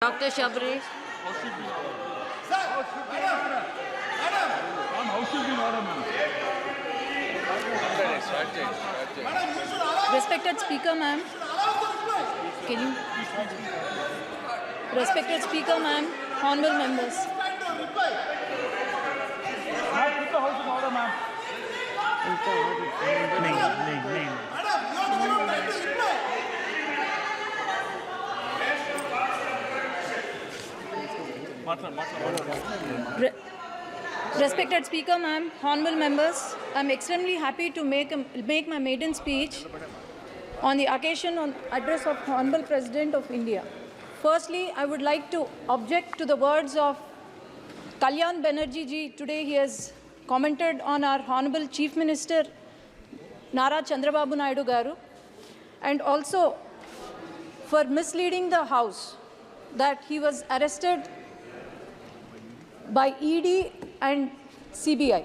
Dr. Shabri. Respected Speaker, ma'am. Can you? Respected Speaker, ma'am. Honorable members. Respected Speaker, ma'am, honorable members, I'm extremely happy to make my maiden speech on the occasion on address of Honorable President of India. Firstly, I would like to object to the words of Kalyan Banerjee ji. Today he has commented on our Honorable Chief Minister Nara Chandrababu Naidu Garu, and also for misleading the House that he was arrested by ED and CBI.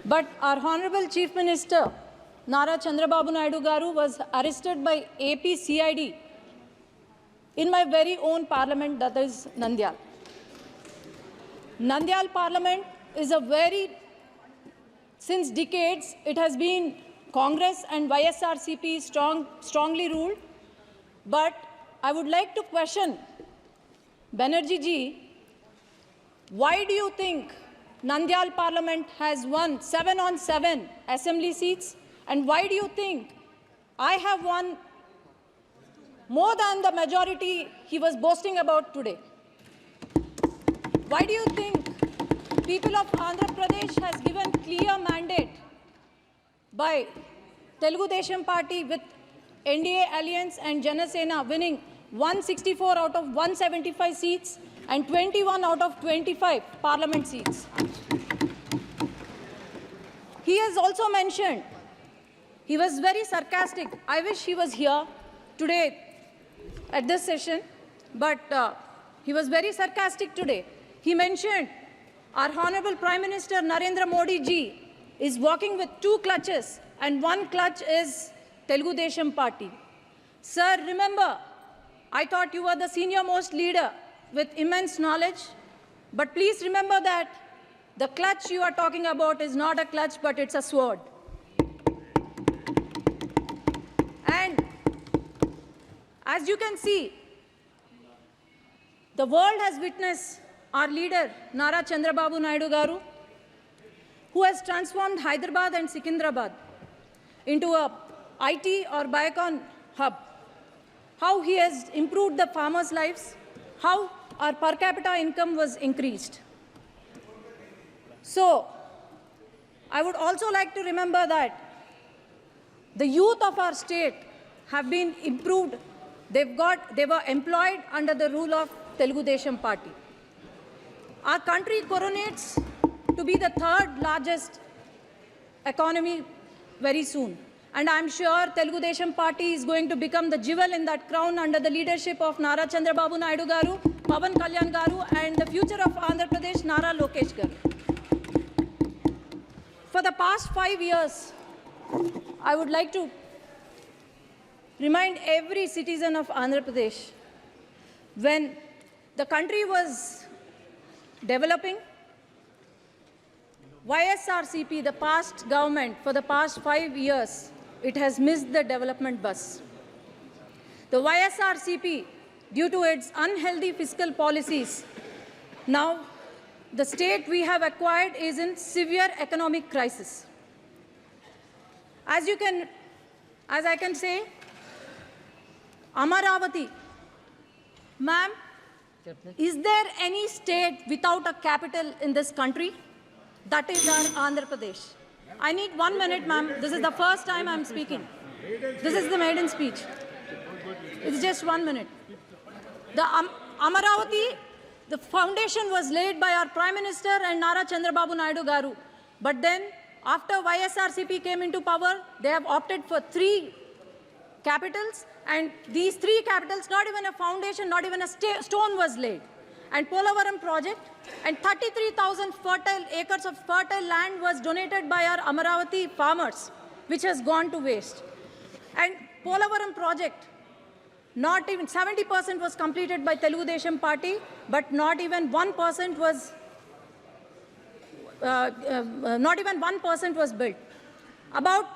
But our Honorable Chief Minister Nara Chandrababu Naidu Garu was arrested by AP CID in my very own parliament, that is Nandyal. Nandyal parliament is since decades, it has been Congress and YSRCP strongly ruled. But I would like to question Banerjee ji, why do you think Nandyal Parliament has won 7 on 7 assembly seats? And why do you think I have won more than the majority he was boasting about today? Why do you think people of Andhra Pradesh has given clear mandate by Telugu Desam Party with NDA Alliance and Janasena winning 164 out of 175 seats and 21 out of 25 parliament seats? He has also mentioned, he was very sarcastic. I wish he was here today at this session, but he was very sarcastic today. He mentioned our Honorable Prime Minister Narendra Modi ji is walking with 2 clutches, and 1 clutch is Telugu Desam Party. Sir, remember, I thought you were the senior most leader with immense knowledge, but please remember that the clutch you are talking about is not a clutch, but it's a sword. And as you can see, the world has witnessed our leader, Nara Chandrababu Naidu Garu, who has transformed Hyderabad and Secunderabad into a IT or Biocon hub. How he has improved the farmers' lives, how our per capita income was increased. So, I would also like to remember that the youth of our state have been improved. They were employed under the rule of Telugu Desam Party. Our country coronates to be the 3rd largest economy very soon. And I'm sure Telugu Desam Party is going to become the jewel in that crown under the leadership of Nara Chandrababu Naidu Garu, Pawan Kalyan Garu, and the future of Andhra Pradesh, Nara Lokesh Garu. For the past 5 years, I would like to remind every citizen of Andhra Pradesh, when the country was developing, YSRCP, the past government, for the past 5 years, it has missed the development bus. The YSRCP, due to its unhealthy fiscal policies, now the state we have acquired is in severe economic crisis. As I can say, Amaravati, ma'am, is there any state without a capital in this country? That is our Andhra Pradesh. I need 1 minute, ma'am. This is the first time I'm speaking. This is the maiden speech. It's just 1 minute. The Amaravati, the foundation was laid by our Prime Minister and Nara Chandrababu Naidu Garu. But then, after YSRCP came into power, they have opted for 3 capitals, and these 3 capitals, not even a foundation, not even a stone was laid. And Polavaram project, and 33,000 acres of fertile land was donated by our Amaravati farmers, which has gone to waste. And Polavaram project, Not even 70% was completed by Telugu Desam Party, but not even 1% was built. About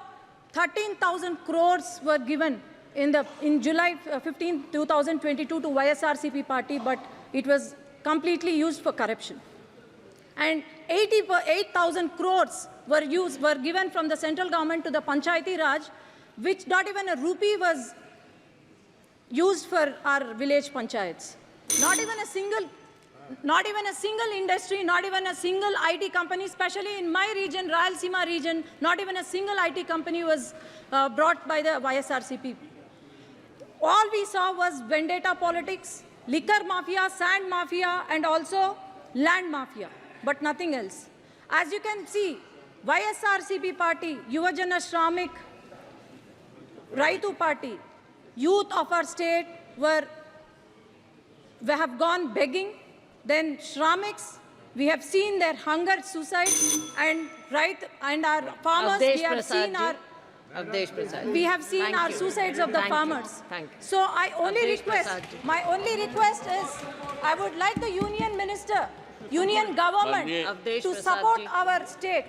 13,000 crores were given in July 15, 2022 to YSRCP party, but it was completely used for corruption. And 8,000 crores were given from the central government to the Panchayati Raj, which not even a rupee was used for our village panchayats. Not even a single industry, not even a single IT company, especially in my region, Rayalaseema region, not even a single IT company was brought by the YSRCP. All we saw was vendetta politics, liquor mafia, sand mafia, and also land mafia, but nothing else. As you can see, YSRCP party, Yuvajana Shramik, Raitu party, youth of our state have gone begging. Then Shramiks, we have seen their hunger, suicide, and our farmers, we have seen our suicides of the farmers. Thank you. So my only request is, I would like the union minister, union government to support our state.